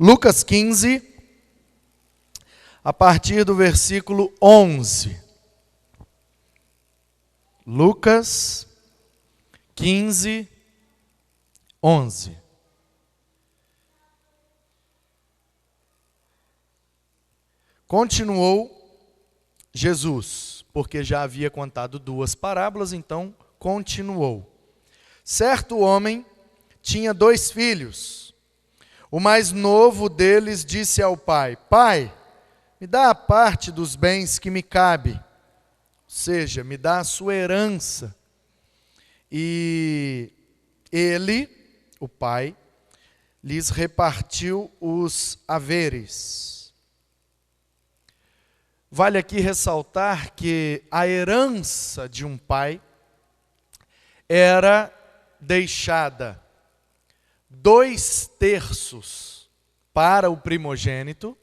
Lucas 15, a partir do versículo 11. Lucas 15, 11. Continuou Jesus, porque já havia contado 2 parábolas, então continuou. Certo homem tinha 2 filhos. O mais novo deles disse ao pai: Pai, me dá a parte dos bens que me cabe, ou seja, me dá a sua herança. E ele, o pai, lhes repartiu os haveres. Vale aqui ressaltar que a herança de um pai era deixada 2/3 para o primogênito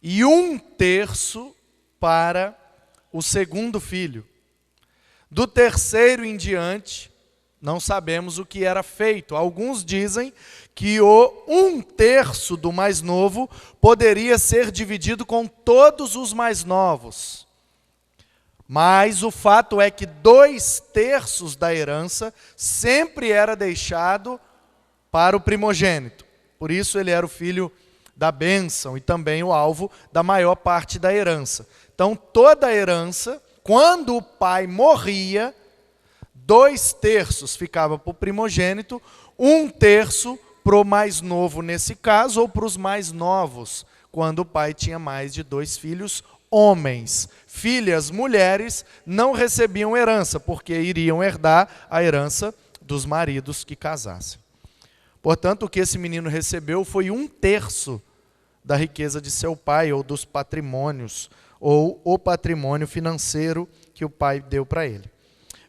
e 1/3 para o segundo filho. Do terceiro em diante, não sabemos o que era feito. Alguns dizem que o 1/3 do mais novo poderia ser dividido com todos os mais novos. Mas o fato é que 2/3 da herança sempre era deixado para o primogênito. Por isso ele era o filho da bênção e também o alvo da maior parte da herança. Então toda a herança, quando o pai morria, 2/3 ficava para o primogênito, 1/3 para o mais novo nesse caso, ou para os mais novos, quando o pai tinha mais de 2 filhos homens. Filhas mulheres não recebiam herança, porque iriam herdar a herança dos maridos que casassem. Portanto, o que esse menino recebeu foi 1/3 da riqueza de seu pai, ou dos patrimônios, ou o patrimônio financeiro que o pai deu para ele.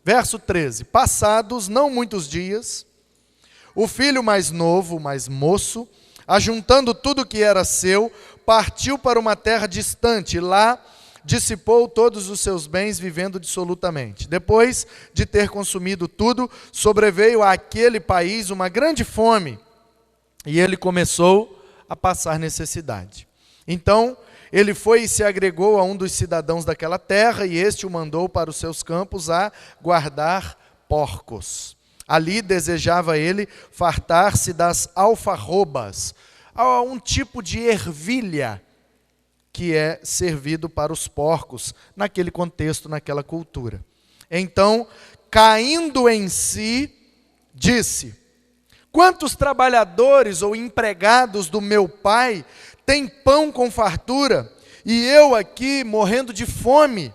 Verso 13. Passados não muitos dias, o filho mais novo, mais moço, ajuntando tudo que era seu, partiu para uma terra distante, e lá dissipou todos os seus bens, vivendo dissolutamente. Depois de ter consumido tudo, sobreveio àquele país uma grande fome, e ele começou a passar necessidade. Então ele foi e se agregou a um dos cidadãos daquela terra, e este o mandou para os seus campos a guardar porcos. Ali desejava ele fartar-se das alfarrobas, um tipo de ervilha que é servido para os porcos, naquele contexto, naquela cultura. Então, caindo em si, disse: quantos trabalhadores ou empregados do meu pai têm pão com fartura, e eu aqui morrendo de fome?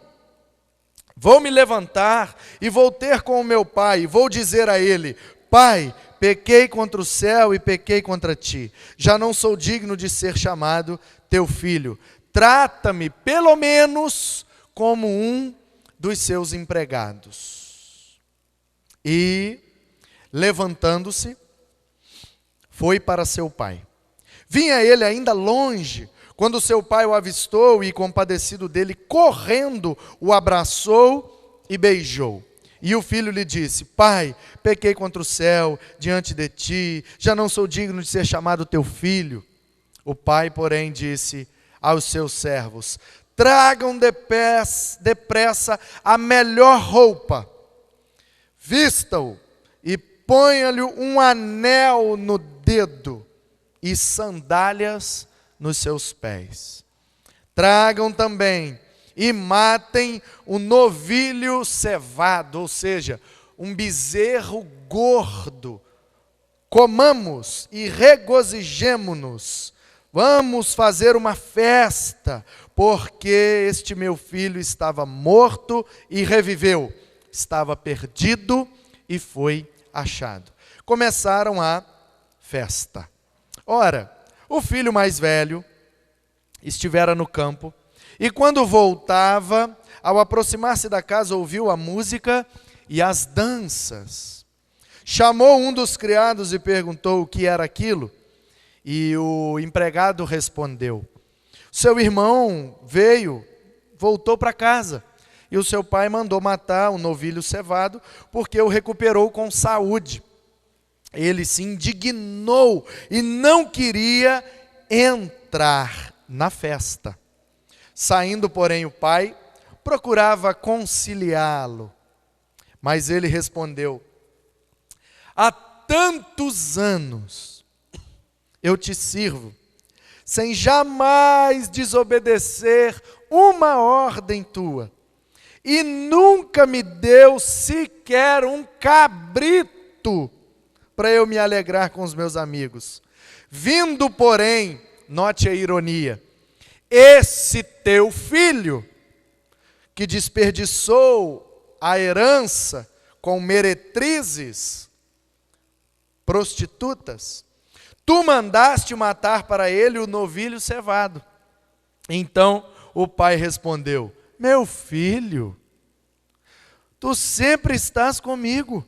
Vou me levantar e vou ter com o meu pai, e vou dizer a ele: Pai, pequei contra o céu e pequei contra ti. Já não sou digno de ser chamado teu filho. Trata-me, pelo menos, como um dos seus empregados. E, levantando-se, foi para seu pai. Vinha ele ainda longe, quando seu pai o avistou e, compadecido dele, correndo, o abraçou e beijou. E o filho lhe disse: Pai, pequei contra o céu diante de ti, já não sou digno de ser chamado teu filho. O pai, porém, disse aos seus servos: tragam depressa a melhor roupa, vista-o e ponha-lhe um anel no dedo e sandálias nos seus pés. Tragam também e matem um novilho cevado, ou seja, um bezerro gordo. Comamos e regozijemo-nos. Vamos fazer uma festa, porque este meu filho estava morto e reviveu, estava perdido e foi achado. Começaram a festa. Ora, o filho mais velho estivera no campo, e quando voltava, ao aproximar-se da casa, ouviu a música e as danças. Chamou um dos criados e perguntou o que era aquilo. E o empregado respondeu: seu irmão voltou para casa, e o seu pai mandou matar um novilho cevado, porque o recuperou com saúde. ele se indignou e não queria entrar na festa. Saindo, porém, o pai procurava conciliá-lo, mas ele respondeu: há tantos anos eu te sirvo, sem jamais desobedecer uma ordem tua, e nunca me deu sequer um cabrito para eu me alegrar com os meus amigos. Vindo, porém, note a ironia, esse teu filho, que desperdiçou a herança com meretrizes, prostitutas, tu mandaste matar para ele o novilho cevado. Então o pai respondeu: meu filho, tu sempre estás comigo,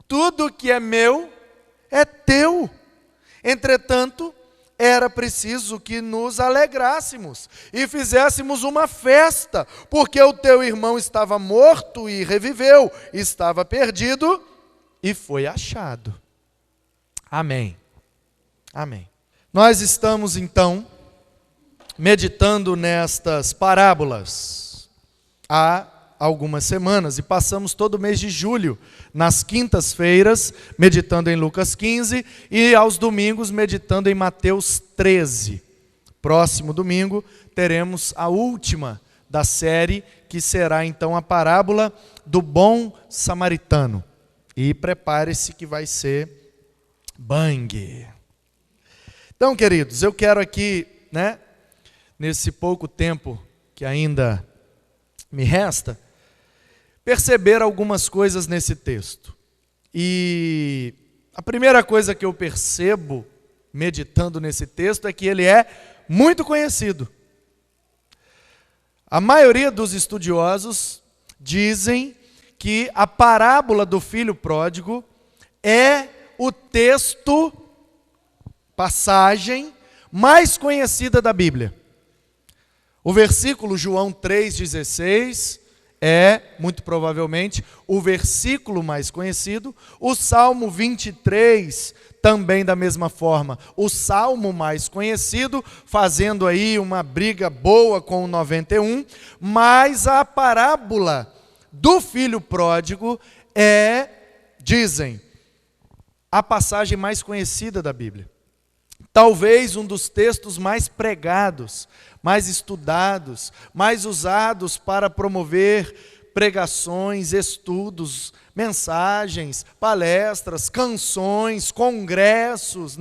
tudo que é meu é teu. Entretanto, era preciso que nos alegrássemos e fizéssemos uma festa, porque o teu irmão estava morto e reviveu, estava perdido e foi achado. Amém. Amém. Nós estamos então meditando nestas parábolas há algumas semanas e passamos todo o mês de julho, nas quintas-feiras, meditando em Lucas 15 e aos domingos meditando em Mateus 13. Próximo domingo teremos a última da série, que será então a parábola do bom samaritano. E prepare-se que vai ser bang. Então, queridos, eu quero aqui, nesse pouco tempo que ainda me resta, perceber algumas coisas nesse texto. E a primeira coisa que eu percebo, meditando nesse texto, é que ele é muito conhecido. A maioria dos estudiosos dizem que a parábola do filho pródigo é o texto, passagem mais conhecida da Bíblia. O versículo João 3,16 é, muito provavelmente, o versículo mais conhecido. O Salmo 23, também da mesma forma, o salmo mais conhecido, fazendo aí uma briga boa com o 91, mas a parábola do filho pródigo é, dizem, a passagem mais conhecida da Bíblia. Talvez um dos textos mais pregados, mais estudados, mais usados para promover pregações, estudos, mensagens, palestras, canções, congressos,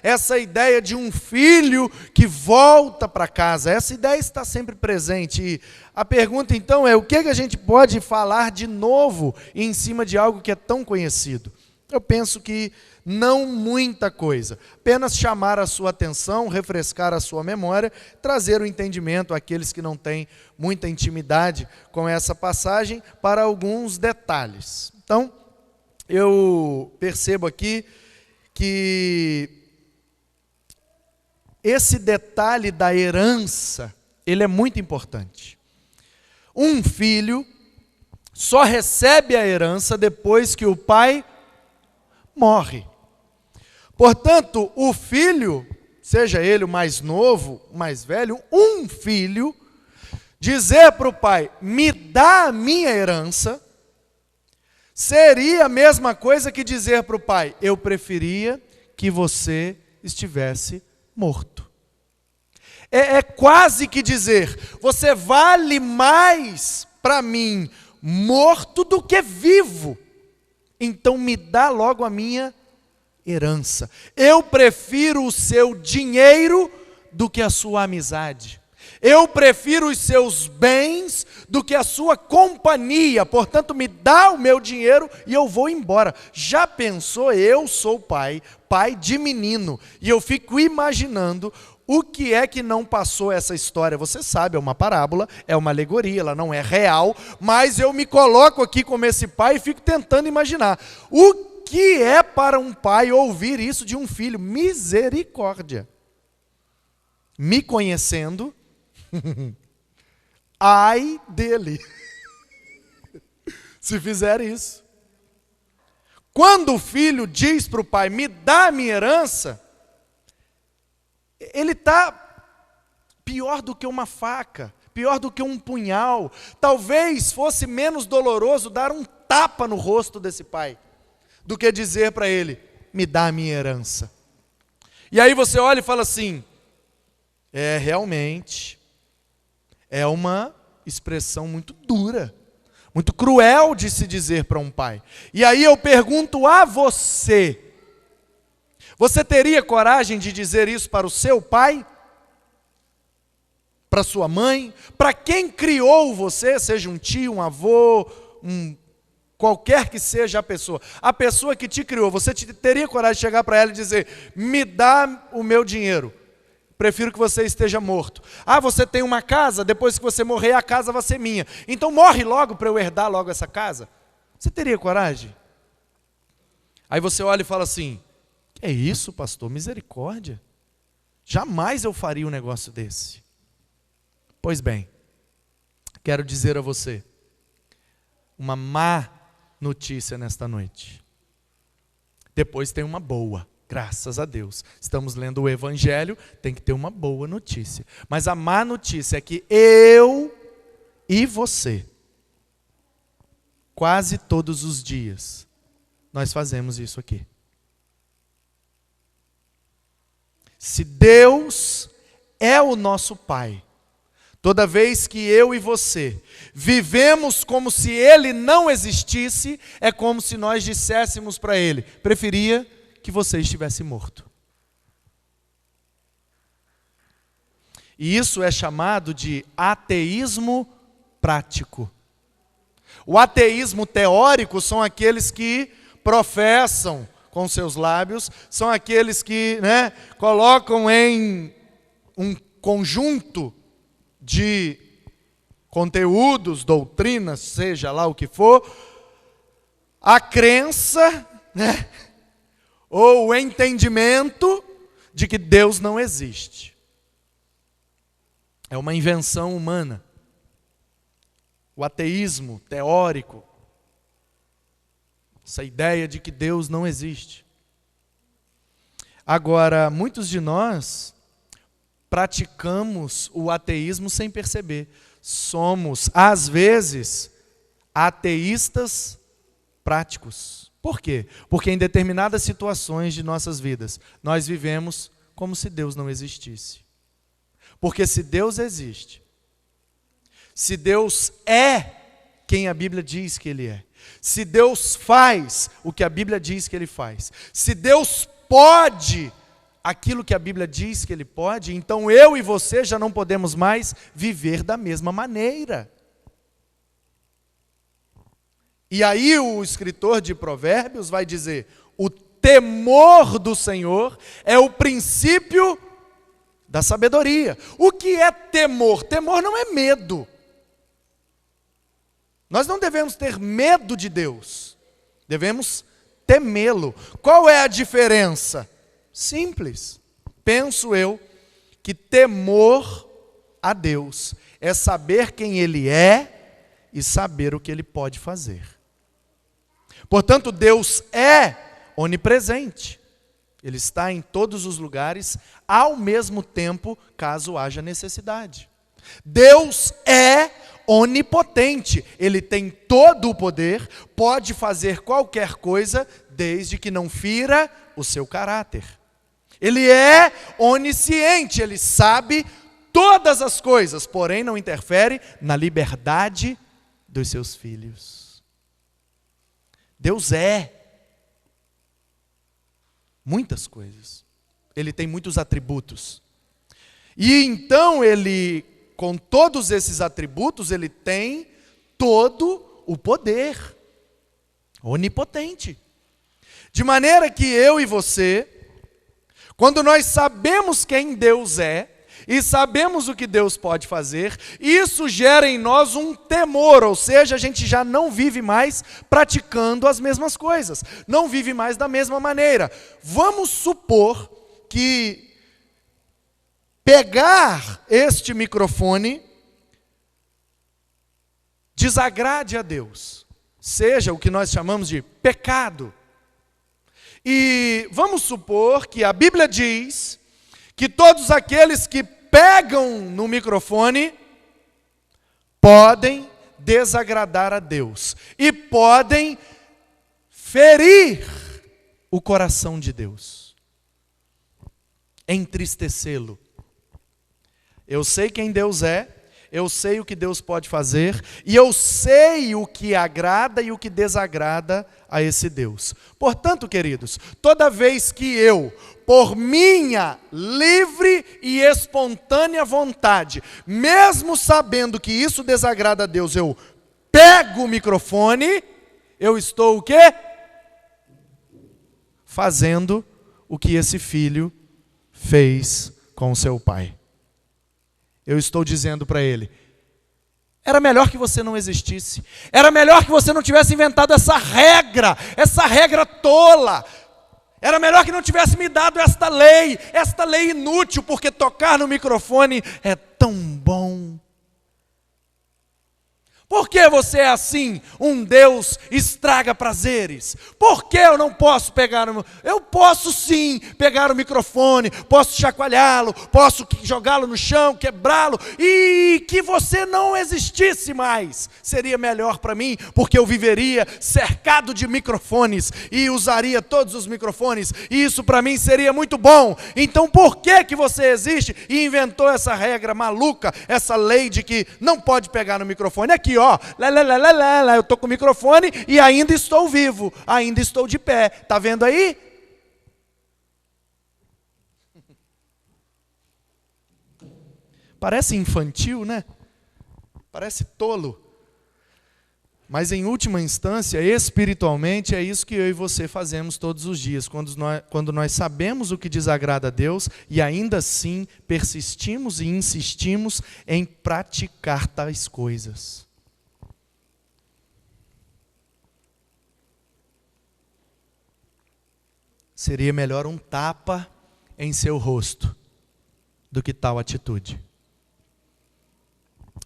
Essa ideia de um filho que volta para casa, essa ideia está sempre presente. E a pergunta então é: o que a gente pode falar de novo em cima de algo que é tão conhecido? Eu penso que não muita coisa, apenas chamar a sua atenção, refrescar a sua memória, trazer o entendimento àqueles que não têm muita intimidade com essa passagem para alguns detalhes. Então, eu percebo aqui que esse detalhe da herança, ele é muito importante. Um filho só recebe a herança depois que o pai morre. Portanto, o filho, seja ele o mais novo, o mais velho, um filho, dizer para o pai: me dá a minha herança, seria a mesma coisa que dizer para o pai: eu preferia que você estivesse morto. É quase que dizer: você vale mais para mim morto do que vivo, então me dá logo a minha herança. Eu prefiro o seu dinheiro do que a sua amizade. Eu prefiro os seus bens do que a sua companhia. Portanto, me dá o meu dinheiro e eu vou embora. Já pensou? Eu sou pai de menino, e eu fico imaginando o que é que não passou essa história. Você sabe, é uma parábola, é uma alegoria, ela não é real, mas eu me coloco aqui como esse pai e fico tentando imaginar o que é para um pai ouvir isso de um filho. Misericórdia. Me conhecendo, ai dele, se fizer isso. Quando o filho diz para o pai, me dá a minha herança, ele está pior do que uma faca, pior do que um punhal. Talvez fosse menos doloroso dar um tapa no rosto desse pai, do que dizer para ele, me dá a minha herança. E aí você olha e fala assim, realmente, é uma expressão muito dura, muito cruel de se dizer para um pai. E aí eu pergunto a você, você teria coragem de dizer isso para o seu pai? Para sua mãe? Para quem criou você, seja um tio, um avô, qualquer que seja a pessoa que te criou, você teria coragem de chegar para ela e dizer, me dá o meu dinheiro, prefiro que você esteja morto. Você tem uma casa, depois que você morrer a casa vai ser minha, então morre logo para eu herdar logo essa casa. Você teria coragem? Aí você olha e fala assim, que é isso, pastor? Misericórdia, jamais eu faria um negócio desse. Pois bem, quero dizer a você uma má notícia nesta noite. Depois tem uma boa, graças a Deus. Estamos lendo o Evangelho, tem que ter uma boa notícia. Mas a má notícia é que eu e você, quase todos os dias, nós fazemos isso aqui. Se Deus é o nosso Pai, toda vez que eu e você vivemos como se Ele não existisse, é como se nós disséssemos para Ele, preferia que você estivesse morto. E isso é chamado de ateísmo prático. O ateísmo teórico são aqueles que professam com seus lábios, são aqueles que colocam em um conjunto de conteúdos, doutrinas, seja lá o que for, a crença, ou o entendimento de que Deus não existe. É uma invenção humana. O ateísmo teórico, essa ideia de que Deus não existe. Agora, muitos de nós praticamos o ateísmo sem perceber. Somos, às vezes, ateístas práticos. Por quê? Porque em determinadas situações de nossas vidas, nós vivemos como se Deus não existisse. Porque se Deus existe, se Deus é quem a Bíblia diz que Ele é, se Deus faz o que a Bíblia diz que Ele faz, se Deus pode aquilo que a Bíblia diz que Ele pode, então eu e você já não podemos mais viver da mesma maneira. E aí o escritor de Provérbios vai dizer, o temor do Senhor é o princípio da sabedoria. O que é temor? Temor não é medo. Nós não devemos ter medo de Deus, devemos temê-lo. Qual é a diferença? Simples. Penso eu que temor a Deus é saber quem Ele é e saber o que Ele pode fazer. Portanto, Deus é onipresente. Ele está em todos os lugares, ao mesmo tempo, caso haja necessidade. Deus é onipotente. Ele tem todo o poder, pode fazer qualquer coisa, desde que não fira o seu caráter. Ele é onisciente, Ele sabe todas as coisas, porém não interfere na liberdade dos seus filhos. Deus é muitas coisas. Ele tem muitos atributos. E então Ele, com todos esses atributos, Ele tem todo o poder. Onipotente. De maneira que eu e você, quando nós sabemos quem Deus é, e sabemos o que Deus pode fazer, isso gera em nós um temor, ou seja, a gente já não vive mais praticando as mesmas coisas, não vive mais da mesma maneira. Vamos supor que pegar este microfone desagrade a Deus, seja o que nós chamamos de pecado. E vamos supor que a Bíblia diz que todos aqueles que pegam no microfone podem desagradar a Deus e podem ferir o coração de Deus, entristecê-lo. Eu sei quem Deus é, eu sei o que Deus pode fazer, e eu sei o que agrada e o que desagrada a esse Deus. Portanto, queridos, toda vez que eu, por minha livre e espontânea vontade, mesmo sabendo que isso desagrada a Deus, eu pego o microfone, eu estou o quê? Fazendo o que esse filho fez com seu pai. Eu estou dizendo para ele, era melhor que você não existisse, era melhor que você não tivesse inventado essa regra tola, era melhor que não tivesse me dado esta lei inútil, porque tocar no microfone é tão bom. Por que você é assim? Um Deus estraga prazeres. Por que eu não posso pegar Eu posso sim pegar o microfone, posso chacoalhá-lo, posso jogá-lo no chão, quebrá-lo, e que você não existisse mais. Seria melhor para mim, porque eu viveria cercado de microfones e usaria todos os microfones, e isso para mim seria muito bom. Então por que você existe e inventou essa regra maluca, essa lei de que não pode pegar no microfone? Aqui, ó, eu estou com o microfone e ainda estou vivo, ainda estou de pé. Está vendo aí? Parece infantil, né? Parece tolo. Mas em última instância, espiritualmente, é isso que eu e você fazemos todos os dias, quando nós sabemos o que desagrada a Deus e ainda assim persistimos e insistimos em praticar tais coisas. Seria melhor um tapa em seu rosto do que tal atitude.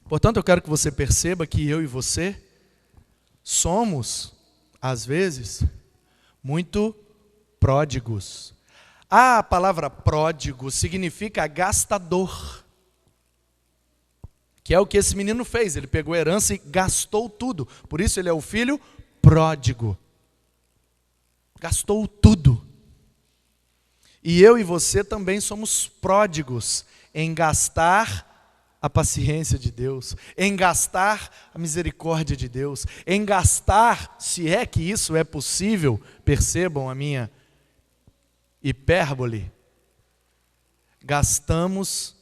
Portanto, eu quero que você perceba que eu e você somos, às vezes, muito pródigos. A palavra pródigo significa gastador, que é o que esse menino fez. Ele pegou a herança e gastou tudo. Por isso ele é o filho pródigo. Gastou tudo. E eu e você também somos pródigos em gastar a paciência de Deus, em gastar a misericórdia de Deus, em gastar, se é que isso é possível, percebam a minha hipérbole, gastamos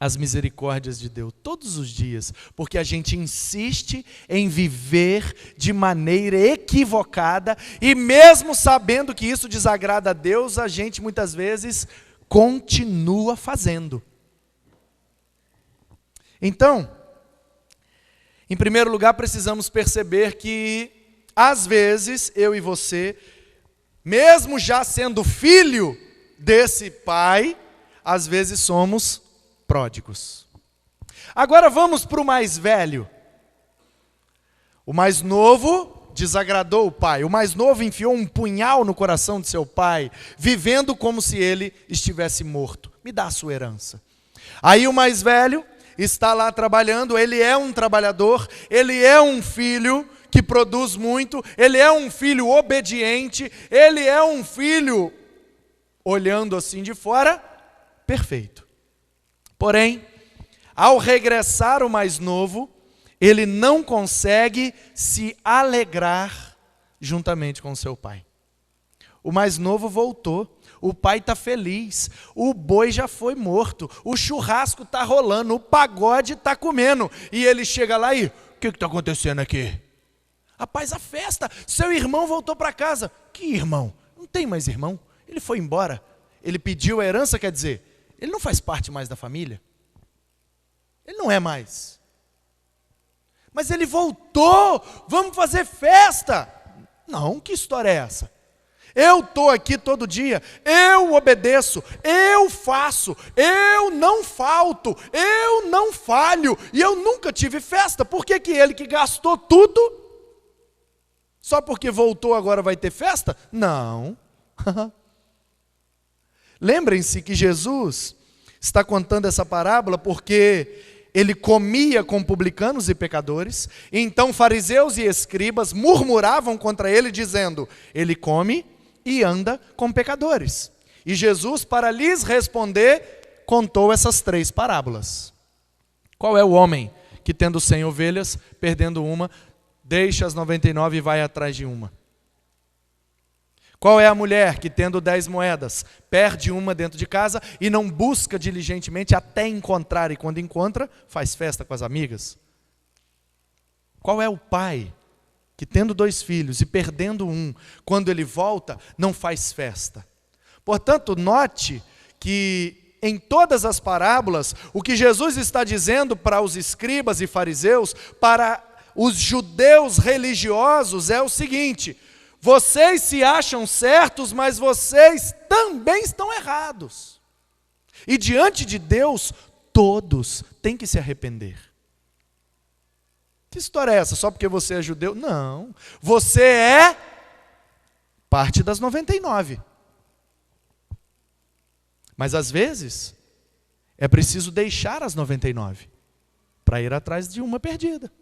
as misericórdias de Deus todos os dias, porque a gente insiste em viver de maneira equivocada, e mesmo sabendo que isso desagrada a Deus, a gente muitas vezes continua fazendo. Então, em primeiro lugar, precisamos perceber que, às vezes, eu e você, mesmo já sendo filho desse pai, às vezes somos pródigos. Agora vamos para o mais velho. O mais novo desagradou o pai. O mais novo enfiou um punhal no coração de seu pai, vivendo como se ele estivesse morto. Me dá a sua herança. Aí o mais velho está lá trabalhando, ele é um trabalhador, ele é um filho que produz muito, ele é um filho obediente, ele é um filho, olhando assim de fora, perfeito. Porém, ao regressar o mais novo, ele não consegue se alegrar juntamente com seu pai. O mais novo voltou, o pai está feliz, o boi já foi morto, o churrasco está rolando, o pagode está comendo. E ele chega lá e, o que está acontecendo aqui? Rapaz, a festa, seu irmão voltou para casa. Que irmão? Não tem mais irmão, ele foi embora. Ele pediu a herança, quer dizer, ele não faz parte mais da família. Ele não é mais. Mas ele voltou, vamos fazer festa. Não, que história é essa? Eu estou aqui todo dia, eu obedeço, eu faço, eu não falto, eu não falho, e eu nunca tive festa. Por que ele que gastou tudo, Só porque voltou agora vai ter festa? Não. Lembrem-se que Jesus está contando essa parábola porque ele comia com publicanos e pecadores, e então fariseus e escribas murmuravam contra ele, dizendo: ele come e anda com pecadores. E Jesus, para lhes responder, contou essas 3 parábolas. Qual é o homem que, tendo 100 ovelhas, perdendo uma, deixa as 99 e vai atrás de uma? Qual é a mulher que, tendo 10 moedas, perde uma dentro de casa e não busca diligentemente até encontrar, e quando encontra, faz festa com as amigas? Qual é o pai que, tendo 2 filhos e perdendo um, quando ele volta, não faz festa? Portanto, note que em todas as parábolas, o que Jesus está dizendo para os escribas e fariseus, para os judeus religiosos, é o seguinte: vocês se acham certos, mas vocês também estão errados. E diante de Deus, todos têm que se arrepender. Que história é essa? Só porque você é judeu? Não. Você é parte das 99. Mas às vezes, é preciso deixar as 99 para ir atrás de uma perdida.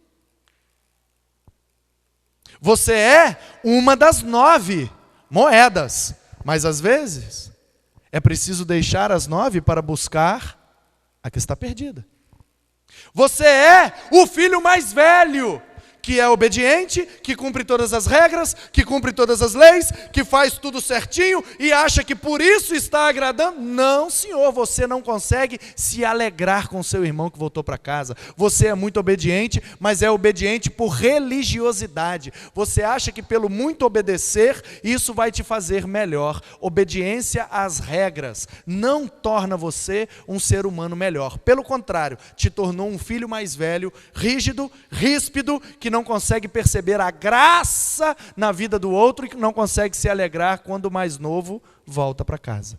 Você é uma das 9 moedas, mas às vezes é preciso deixar as 9 para buscar a que está perdida. Você é o filho mais velho, que é obediente, que cumpre todas as regras, que cumpre todas as leis, que faz tudo certinho e acha que por isso está agradando. Não, senhor, você não consegue se alegrar com seu irmão que voltou para casa. Você é muito obediente, mas é obediente por religiosidade. Você acha que pelo muito obedecer, isso vai te fazer melhor. Obediência às regras não torna você um ser humano melhor. Pelo contrário, te tornou um filho mais velho, rígido, ríspido, que não consegue perceber a graça na vida do outro e que não consegue se alegrar quando o mais novo volta para casa.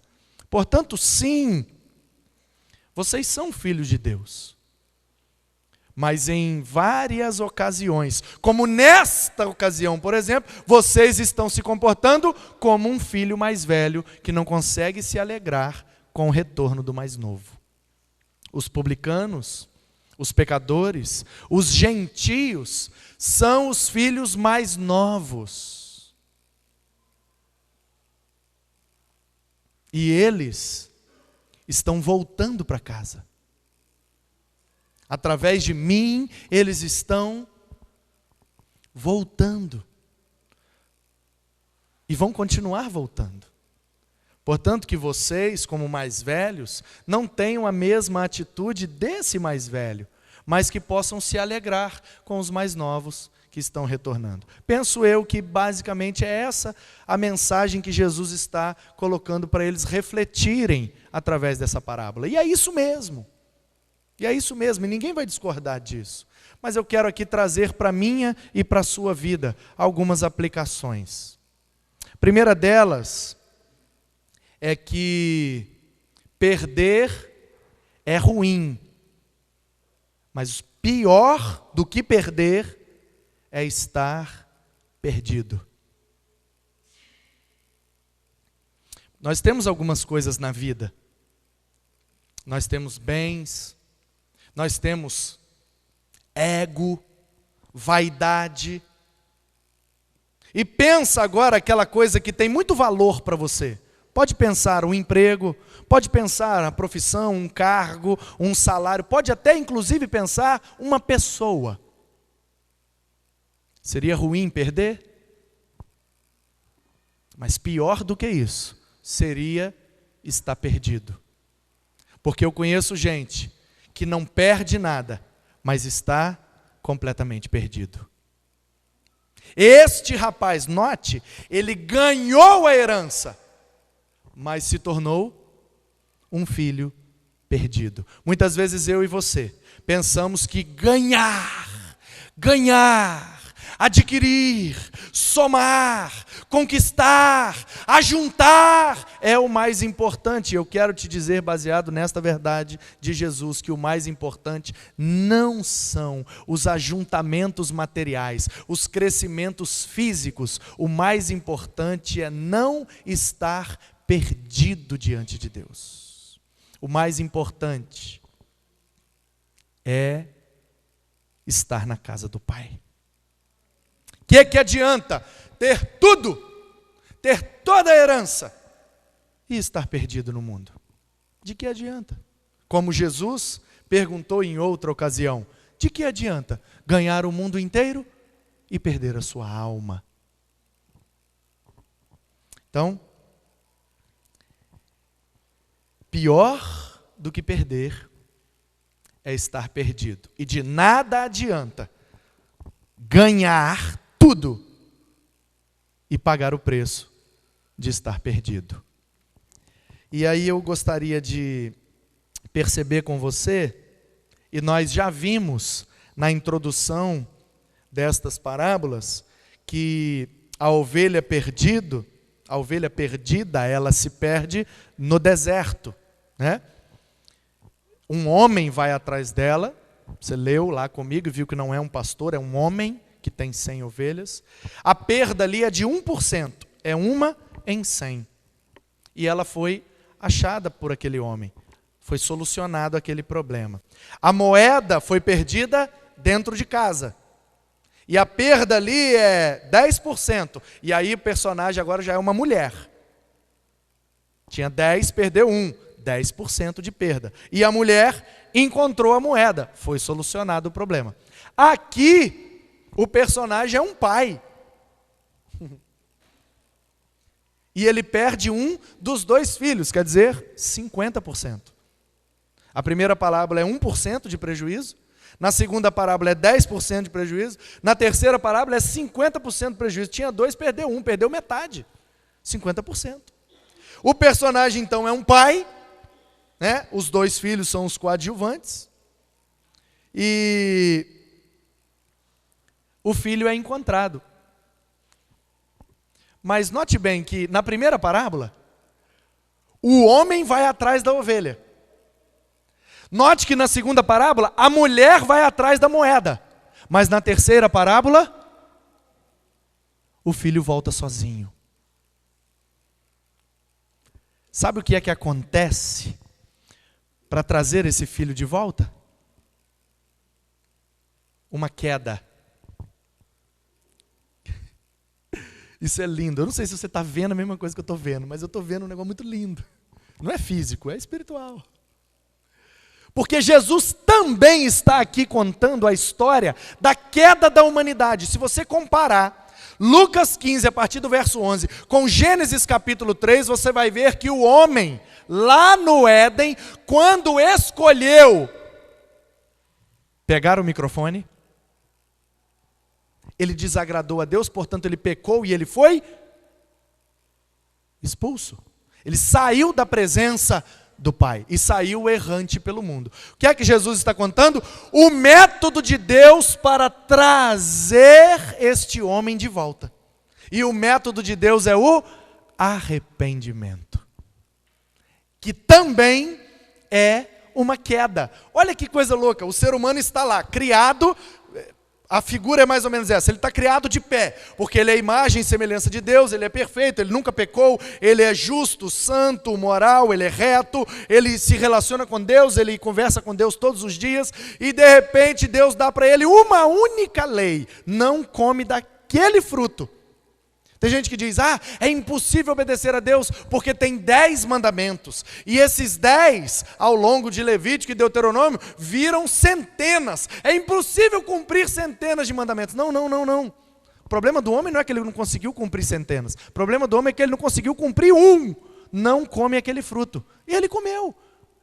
Portanto, sim, vocês são filhos de Deus. Mas em várias ocasiões, como nesta ocasião, por exemplo, vocês estão se comportando como um filho mais velho que não consegue se alegrar com o retorno do mais novo. Os publicanos, os pecadores, os gentios, são os filhos mais novos. E eles estão voltando para casa. Através de mim, eles estão voltando. E vão continuar voltando. Portanto, que vocês, como mais velhos, não tenham a mesma atitude desse mais velho, mas que possam se alegrar com os mais novos que estão retornando. Penso eu que basicamente é essa a mensagem que Jesus está colocando para eles refletirem através dessa parábola. E é isso mesmo. E é isso mesmo, e ninguém vai discordar disso. Mas eu quero aqui trazer para a minha e para a sua vida algumas aplicações. A primeira delas é que perder é ruim, mas pior do que perder é estar perdido. Nós temos algumas coisas na vida. Nós temos bens, nós temos ego, vaidade. E pensa agora aquela coisa que tem muito valor para você. Pode pensar um emprego, pode pensar a profissão, um cargo, um salário, pode até inclusive pensar uma pessoa. Seria ruim perder? Mas pior do que isso, seria estar perdido. Porque eu conheço gente que não perde nada, mas está completamente perdido. Este rapaz, note, ele ganhou a herança, mas se tornou um filho perdido. Muitas vezes eu e você pensamos que ganhar, adquirir, somar, conquistar, ajuntar é o mais importante. Eu quero te dizer, baseado nesta verdade de Jesus, que o mais importante não são os ajuntamentos materiais, os crescimentos físicos. O mais importante é não estar perdido diante de Deus. O mais importante é estar na casa do Pai. Que adianta ter tudo, ter toda a herança e estar perdido no mundo? De que adianta? Como Jesus perguntou em outra ocasião, de que adianta ganhar o mundo inteiro e perder a sua alma? Então, pior do que perder é estar perdido. E de nada adianta ganhar tudo e pagar o preço de estar perdido. E aí eu gostaria de perceber com você, e nós já vimos na introdução destas parábolas, que a ovelha perdida, ela se perde no deserto, né? Um homem vai atrás dela, você leu lá comigo e viu que não é um pastor, é um homem que tem 100 ovelhas. A perda ali é de 1%, é uma em 100. E ela foi achada por aquele homem, foi solucionado aquele problema. A moeda foi perdida dentro de casa. E a perda ali é 10%. E aí o personagem agora já é uma mulher. Tinha 10, perdeu 1. 10% de perda. E a mulher encontrou a moeda. Foi solucionado o problema. Aqui, o personagem é um pai. E ele perde um dos 2 filhos, quer dizer, 50%. A primeira parábola é 1% de prejuízo. Na segunda parábola é 10% de prejuízo. Na terceira parábola é 50% de prejuízo. Tinha 2, perdeu 1, perdeu metade. 50%. O personagem, então, é um pai, né? Os 2 filhos são os coadjuvantes. E o filho é encontrado. Mas note bem que na primeira parábola, o homem vai atrás da ovelha. Note que na segunda parábola, a mulher vai atrás da moeda. Mas na terceira parábola, o filho volta sozinho. Sabe o que é que acontece para trazer esse filho de volta? Uma queda. Isso é lindo. Eu não sei se você está vendo a mesma coisa que eu estou vendo, mas eu estou vendo um negócio muito lindo. Não é físico, é espiritual. Porque Jesus também está aqui contando a história da queda da humanidade. Se você comparar Lucas 15, a partir do verso 11, com Gênesis capítulo 3, você vai ver que o homem, lá no Éden, quando escolheu pegar o microfone, ele desagradou a Deus, portanto ele pecou e ele foi expulso. Ele saiu da presença do Pai e saiu errante pelo mundo. O que é que Jesus está contando? O método de Deus para trazer este homem de volta. E o método de Deus é o arrependimento, que também é uma queda. Olha que coisa louca, o ser humano está lá, criado. A figura é mais ou menos essa, ele está criado de pé, porque ele é a imagem e semelhança de Deus, ele é perfeito, ele nunca pecou, ele é justo, santo, moral, ele é reto, ele se relaciona com Deus, ele conversa com Deus todos os dias, e de repente Deus dá para ele uma única lei: não come daquele fruto. Tem gente que diz, é impossível obedecer a Deus, porque tem 10 mandamentos. E esses 10, ao longo de Levítico e Deuteronômio, viram centenas. É impossível cumprir centenas de mandamentos. Não. O problema do homem não é que ele não conseguiu cumprir centenas. O problema do homem é que ele não conseguiu cumprir um. Não come aquele fruto. E ele comeu.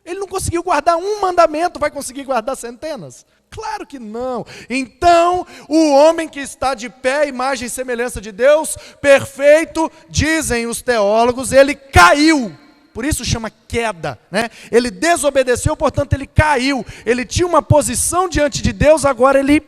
Ele não conseguiu guardar um mandamento, vai conseguir guardar centenas? Claro que não. Então, o homem que está de pé, imagem e semelhança de Deus, perfeito, dizem os teólogos, ele caiu. Por isso chama queda, né? Ele desobedeceu, portanto ele caiu. Ele tinha uma posição diante de Deus, agora ele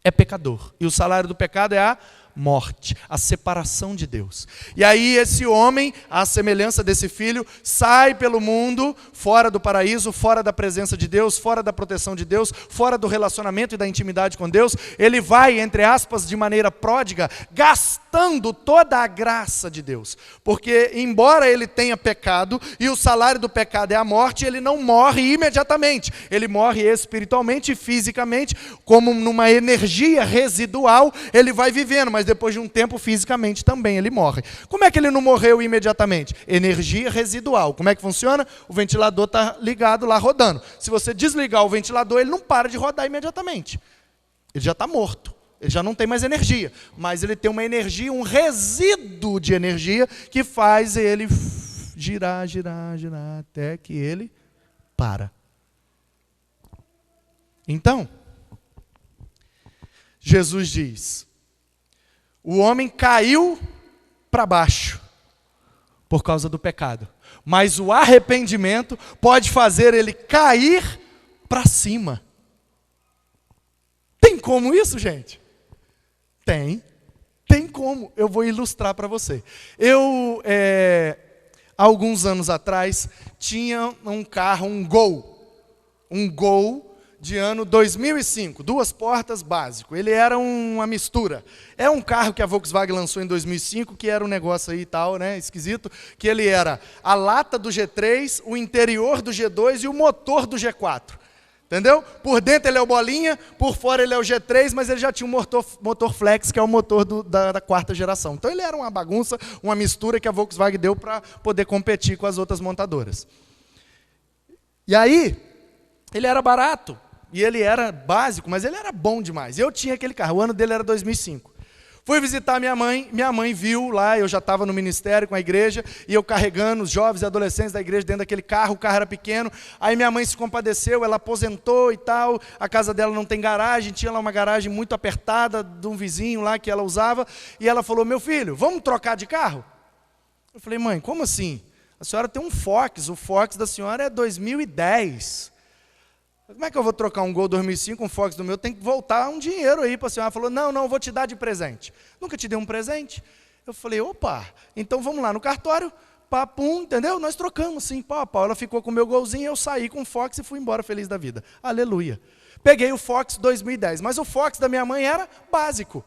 é pecador. E o salário do pecado é a morte, a separação de Deus. E aí esse homem, à semelhança desse filho, sai pelo mundo, fora do paraíso, fora da presença de Deus, fora da proteção de Deus, fora do relacionamento e da intimidade com Deus. Ele vai, entre aspas, de maneira pródiga, gastando toda a graça de Deus. Porque embora ele tenha pecado, e o salário do pecado é a morte, ele não morre imediatamente. Ele morre espiritualmente e fisicamente, como numa energia residual, ele vai vivendo, mas depois de um tempo, fisicamente também ele morre. Como é que ele não morreu imediatamente? Energia residual. Como é que funciona? O ventilador está ligado lá rodando. Se você desligar o ventilador, ele não para de rodar imediatamente. Ele já está morto. Ele já não tem mais energia. Mas ele tem uma energia, um resíduo de energia que faz ele girar, girar, girar, até que ele para. Então, Jesus diz: o homem caiu para baixo por causa do pecado, mas o arrependimento pode fazer ele cair para cima. Tem como isso, gente? Tem como. Eu vou ilustrar para você. Eu, há alguns anos atrás, tinha um carro, um Gol de ano 2005, 2 portas básico. Ele era uma mistura. É um carro que a Volkswagen lançou em 2005, que era um negócio aí e tal, né, esquisito, que ele era a lata do G3, o interior do G2 e o motor do G4. Entendeu? Por dentro ele é o bolinha, por fora ele é o G3, mas ele já tinha um motor flex, que é o motor da 4ª geração. Então ele era uma bagunça, uma mistura que a Volkswagen deu para poder competir com as outras montadoras. E aí, ele era barato. E ele era básico, mas ele era bom demais. Eu tinha aquele carro, o ano dele era 2005. Fui visitar minha mãe viu lá, eu já estava no ministério com a igreja, e eu carregando os jovens e adolescentes da igreja dentro daquele carro, o carro era pequeno. Aí minha mãe se compadeceu, ela aposentou e tal, a casa dela não tem garagem, tinha lá uma garagem muito apertada de um vizinho lá que ela usava, e ela falou: meu filho, vamos trocar de carro? Eu falei: mãe, como assim? A senhora tem um Fox, o Fox da senhora é 2010. Como é que eu vou trocar um Gol 2005, um Fox do meu? Tem que voltar um dinheiro aí para a senhora. Ela falou: não, vou te dar de presente. Nunca te dei um presente? Eu falei: opa, então vamos lá no cartório, papum, entendeu? Nós trocamos sim, pau a pau. Ela ficou com o meu Golzinho, eu saí com o Fox e fui embora feliz da vida. Aleluia. Peguei o Fox 2010, mas o Fox da minha mãe era básico.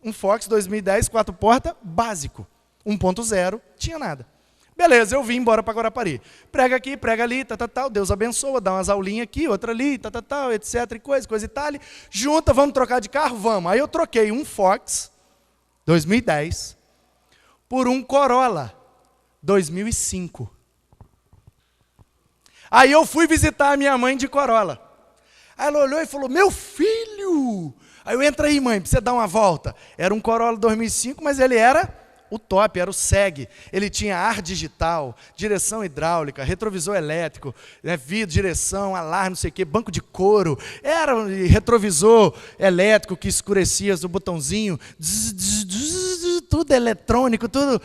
Um Fox 2010, 4 portas, básico. 1.0, tinha nada. Beleza, eu vim embora para Guarapari. Prega aqui, prega ali, tal, Deus abençoa, dá umas aulinhas aqui, outra ali, tal, etc, e coisa e tal. Junta, vamos trocar de carro? Vamos. Aí eu troquei um Fox, 2010, por um Corolla, 2005. Aí eu fui visitar a minha mãe de Corolla. Aí ela olhou e falou: meu filho! Aí eu: entra aí, mãe, para você dar uma volta. Era um Corolla 2005, mas ele era o top, era o SEG. Ele tinha ar digital, direção hidráulica, retrovisor elétrico, vidro, direção, alarme, não sei o quê, banco de couro. Era um retrovisor elétrico que escurecia do botãozinho, tudo eletrônico, tudo.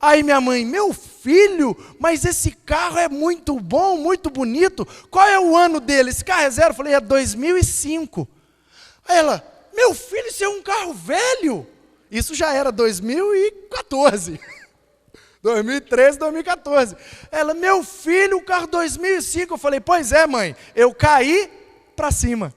Aí minha mãe: meu filho, mas esse carro é muito bom, muito bonito. Qual é o ano dele? Esse carro é zero? Eu falei: é 2005. Aí ela: meu filho, isso é um carro velho. Isso já era 2014. 2013, 2014. Ela: meu filho, o carro 2005. Eu falei: pois é, mãe, eu caí para cima.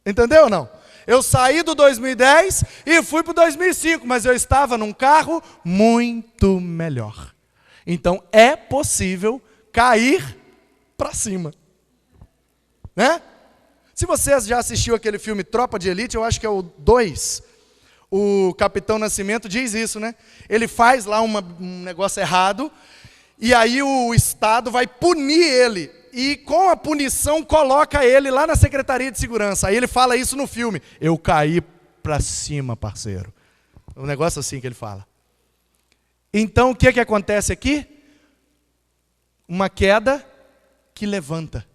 Entendeu ou não? Eu saí do 2010 e fui para o 2005, mas eu estava num carro muito melhor. Então é possível cair para cima. Né? Se você já assistiu aquele filme Tropa de Elite, eu acho que é o 2, o Capitão Nascimento diz isso, né? Ele faz lá um negócio errado, e aí o Estado vai punir ele, e com a punição coloca ele lá na Secretaria de Segurança. Aí ele fala isso no filme: eu caí para cima, parceiro. Um negócio assim que ele fala. Então o que acontece aqui? Uma queda que levanta.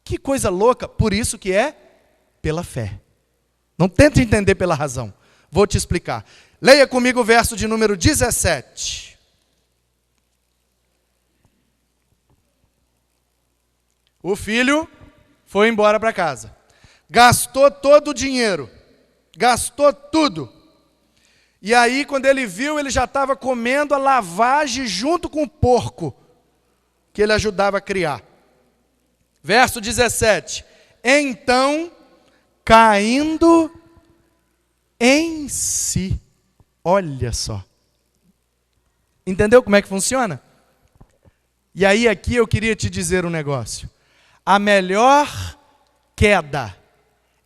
Que coisa louca, por isso que é pela fé. Não tente entender pela razão. Vou te explicar. Leia comigo o verso de número 17. O filho Foi embora para casa. Gastou todo o dinheiro. Gastou tudo. E aí, quando ele viu, ele já estava comendo a lavagem junto com o porco que ele ajudava a criar. Verso 17. Então, caindo em si. Olha só. Entendeu como é que funciona? E aí, aqui eu queria te dizer um negócio. A melhor queda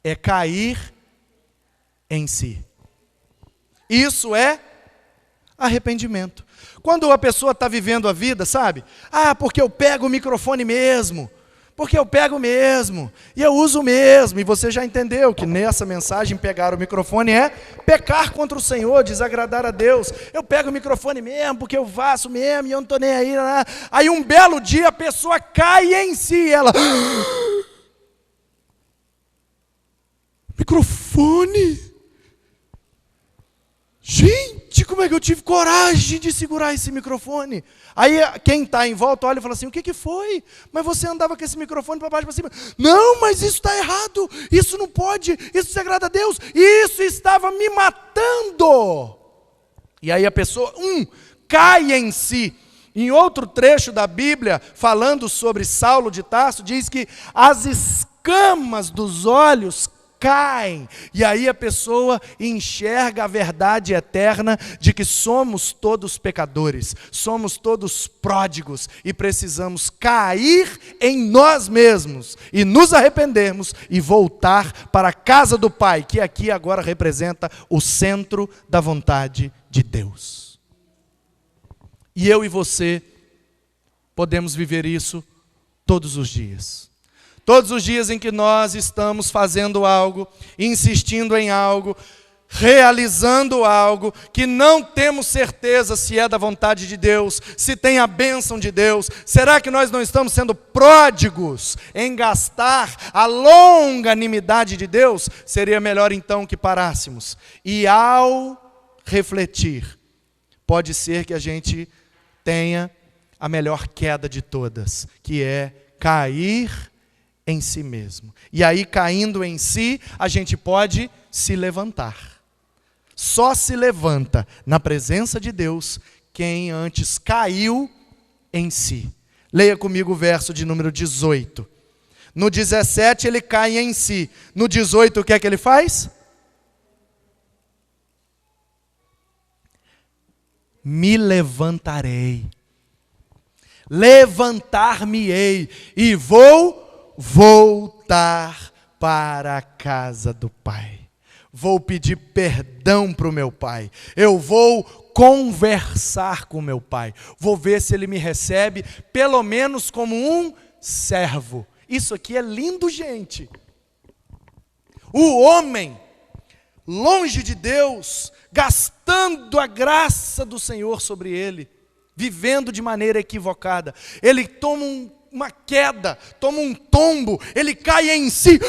é cair em si. Isso é arrependimento. Quando a pessoa está vivendo a vida, sabe? Porque eu pego o microfone mesmo. Porque eu pego mesmo. E eu uso mesmo. E você já entendeu que nessa mensagem pegar o microfone é pecar contra o Senhor, desagradar a Deus. Eu pego o microfone mesmo, porque eu faço mesmo, e eu não estou nem aí. Aí um belo dia a pessoa cai em si. Ela... Microfone? Gente, como é que eu tive coragem de segurar esse microfone? Aí quem está em volta olha e fala assim, o que foi? Mas você andava com esse microfone para baixo e para cima. Não, mas isso está errado, isso não pode, isso desagrada a Deus, isso estava me matando. E aí a pessoa, cai em si. Em outro trecho da Bíblia, falando sobre Saulo de Tarso, diz que as escamas dos olhos caem, e aí a pessoa enxerga a verdade eterna de que somos todos pecadores, somos todos pródigos e precisamos cair em nós mesmos e nos arrependermos e voltar para a casa do Pai, que aqui agora representa o centro da vontade de Deus. E eu e você podemos viver isso todos os dias. Todos os dias em que nós estamos fazendo algo, insistindo em algo, realizando algo, que não temos certeza se é da vontade de Deus, se tem a bênção de Deus, será que nós não estamos sendo pródigos em gastar a longanimidade de Deus? Seria melhor então que parássemos. E ao refletir, pode ser que a gente tenha a melhor queda de todas, que é cair em si mesmo. E aí, caindo em si, a gente pode se levantar. Só se levanta na presença de Deus quem antes caiu em si. Leia comigo o verso de número 18. No 17 ele cai em si. No 18 o que é que ele faz? Me levantarei. Levantar-me-ei e vou voltar para a casa do Pai. Vou pedir perdão para o meu pai. Eu vou conversar com o meu pai. Vou ver se ele me recebe, pelo menos como um servo. Isso aqui é lindo, gente. O homem, longe de Deus, gastando a graça do Senhor sobre ele, vivendo de maneira equivocada. Ele toma uma queda, toma um tombo, ele cai em si.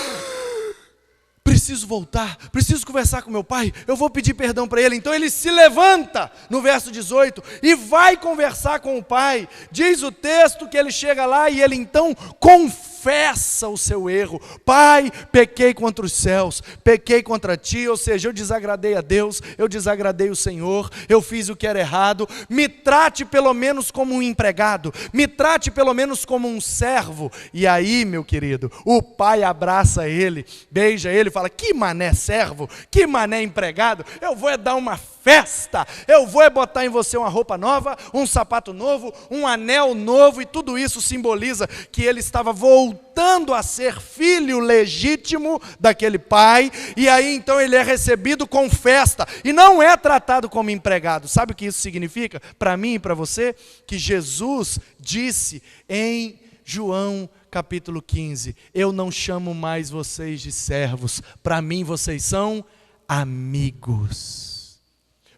Preciso voltar, preciso conversar com meu pai, eu vou pedir perdão para ele. Então ele se levanta, no verso 18, e vai conversar com o pai. Diz o texto que ele chega lá e ele então confessa o seu erro. Pai, pequei contra os céus, pequei contra ti, ou seja, eu desagradei a Deus, eu desagradei o Senhor, eu fiz o que era errado. Me trate pelo menos como um empregado, me trate pelo menos como um servo. E aí, meu querido, o pai abraça ele, beija ele, fala, que mané servo, que mané empregado, eu vou dar uma festa, eu vou botar em você uma roupa nova, um sapato novo, um anel novo, e tudo isso simboliza que ele estava voltando a ser filho legítimo daquele pai, e aí então ele é recebido com festa, e não é tratado como empregado. Sabe o que isso significa para mim e para você? Que Jesus disse em João capítulo 15, eu não chamo mais vocês de servos, para mim vocês são amigos.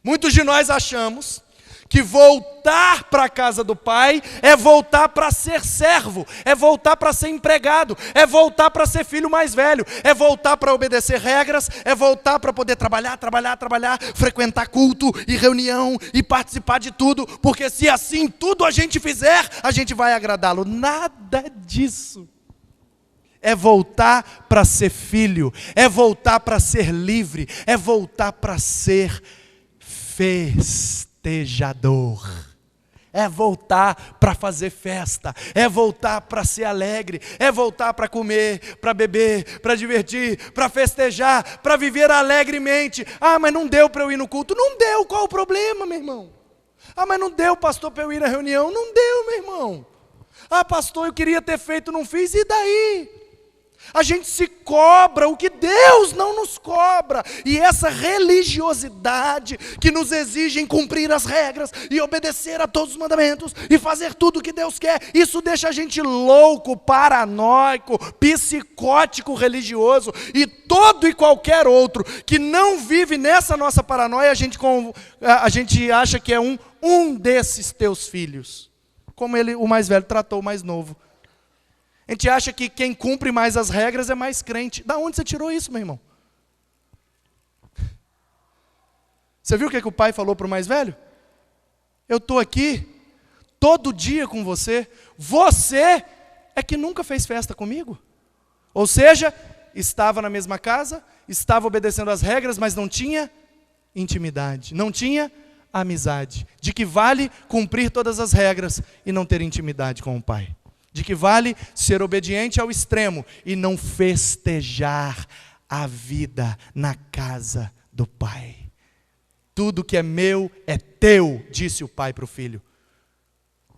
Muitos de nós achamos que voltar para a casa do Pai é voltar para ser servo, é voltar para ser empregado, é voltar para ser filho mais velho, é voltar para obedecer regras, é voltar para poder trabalhar, frequentar culto e reunião e participar de tudo, porque se assim tudo a gente fizer, a gente vai agradá-lo. Nada disso. é voltar para ser filho, é voltar para ser livre, é voltar para ser festejador. É voltar para fazer festa, é voltar para ser alegre, é voltar para comer, para beber, para divertir, para festejar, para viver alegremente. Ah, mas não deu para eu ir no culto. Não deu, qual o problema, meu irmão? Ah, mas não deu, pastor, para eu ir na reunião. Não deu, meu irmão. Ah, pastor, eu queria ter feito, não fiz, e daí? A gente se cobra o que Deus não nos cobra. E essa religiosidade que nos exige cumprir as regras e obedecer a todos os mandamentos e fazer tudo o que Deus quer, isso deixa a gente louco, paranoico, psicótico, religioso. E todo e qualquer outro que não vive nessa nossa paranoia, a gente acha que é um desses teus filhos. Como o mais velho tratou o mais novo. A gente acha que quem cumpre mais as regras é mais crente. Da onde você tirou isso, meu irmão? Você viu o que o pai falou para o mais velho? Eu estou aqui todo dia com você. Você é que nunca fez festa comigo. Ou seja, estava na mesma casa, estava obedecendo as regras, mas não tinha intimidade, não tinha amizade. De que vale cumprir todas as regras e não ter intimidade com o pai? De que vale ser obediente ao extremo e não festejar a vida na casa do pai? Tudo que é meu é teu, disse o pai para o filho.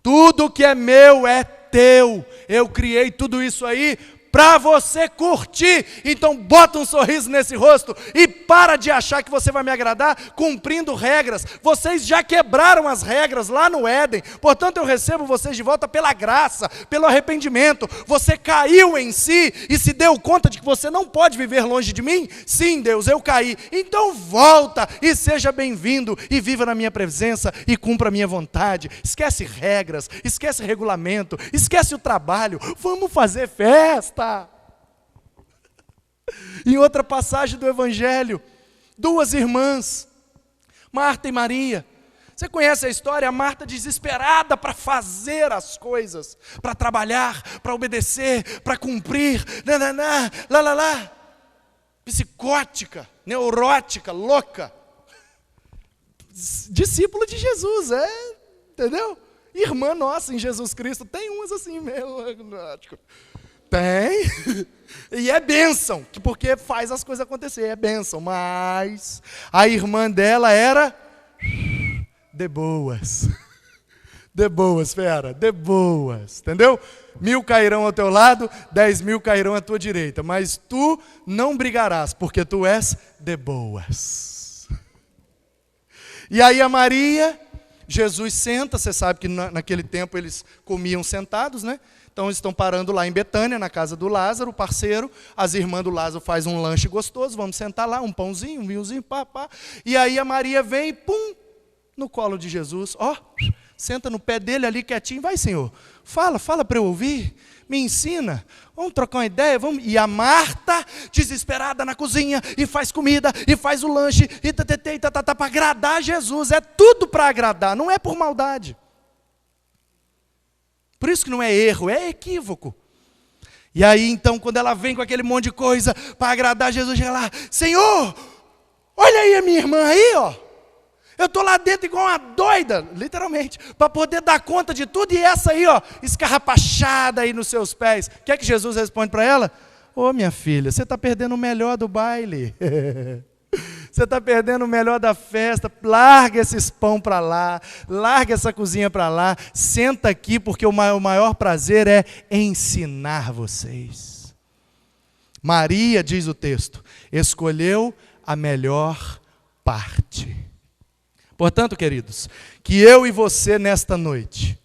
Tudo que é meu é teu. Eu criei tudo isso aí para você curtir. Então bota um sorriso nesse rosto e para de achar que você vai me agradar cumprindo regras. Vocês já quebraram as regras lá no Éden. Portanto, eu recebo vocês de volta pela graça, pelo arrependimento. Você caiu em si e se deu conta de que você não pode viver longe de mim? Sim, Deus, eu caí. Então volta e seja bem-vindo e viva na minha presença e cumpra a minha vontade. Esquece regras, esquece regulamento, esquece o trabalho. Vamos fazer festa. Em outra passagem do Evangelho, duas irmãs, Marta e Maria. Você conhece a história? A Marta desesperada para fazer as coisas, para trabalhar, para obedecer, para cumprir, psicótica, neurótica, louca. Discípula de Jesus, entendeu? Irmã nossa em Jesus Cristo, tem umas assim mesmo, tem, e é bênção, porque faz as coisas acontecer, é bênção, mas a irmã dela era de boas, fera, de boas, entendeu? 1000 cairão ao teu lado, 10.000 cairão à tua direita, mas tu não brigarás, porque tu és de boas. E aí a Maria, Jesus senta, você sabe que naquele tempo eles comiam sentados, né? Então estão parando lá em Betânia, na casa do Lázaro, o parceiro. As irmãs do Lázaro fazem um lanche gostoso, vamos sentar lá, um pãozinho, um vinhozinho, pá. E aí a Maria vem e pum, no colo de Jesus. Senta no pé dele ali quietinho, vai, Senhor, fala para eu ouvir, me ensina, vamos trocar uma ideia, vamos. E a Marta, desesperada na cozinha, e faz comida, e faz o lanche, e para agradar Jesus, é tudo para agradar, não é por maldade. Por isso que não é erro, é equívoco. E aí então, quando ela vem com aquele monte de coisa para agradar Jesus, chega lá, Senhor, olha aí a minha irmã aí, ó. Eu estou lá dentro igual uma doida, literalmente, para poder dar conta de tudo, e essa aí, ó, escarrapachada aí nos seus pés. O que é que Jesus responde para ela? Ô minha filha, você está perdendo o melhor do baile. Você está perdendo o melhor da festa, larga esses pão para lá, larga essa cozinha para lá, senta aqui, porque o maior prazer é ensinar vocês. Maria, diz o texto, escolheu a melhor parte. Portanto, queridos, que eu e você nesta noite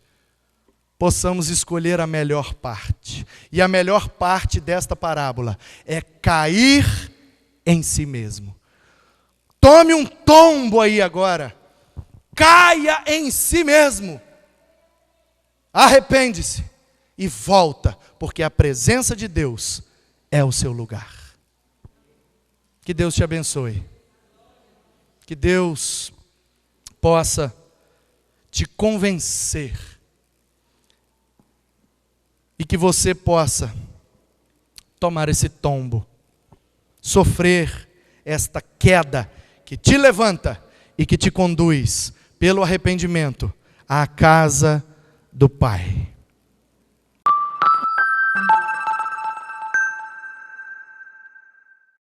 possamos escolher a melhor parte. E a melhor parte desta parábola é cair em si mesmo. Tome um tombo aí agora. Caia em si mesmo. Arrepende-se e volta, porque a presença de Deus é o seu lugar. Que Deus te abençoe. Que Deus possa te convencer e que você possa tomar esse tombo, sofrer esta queda que te levanta e que te conduz pelo arrependimento à casa do Pai.